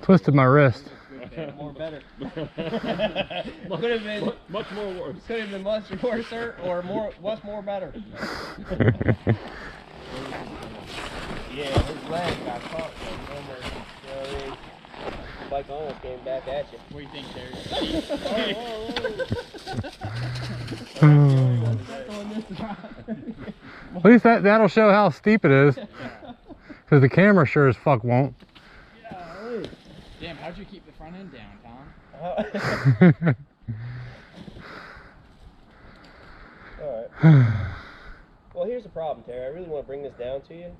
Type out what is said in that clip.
Twisted my wrist. More better. Could have been much more worse. Could have been much worse or much more better. Yeah, his leg got caught. The bike almost came back at you. What do you think, Terry? At least that'll show how steep it is. Because the camera sure as fuck won't. Damn, how'd you keep the front end down, Tom? Alright. Well, here's the problem, Terry. I really want to bring this down to you.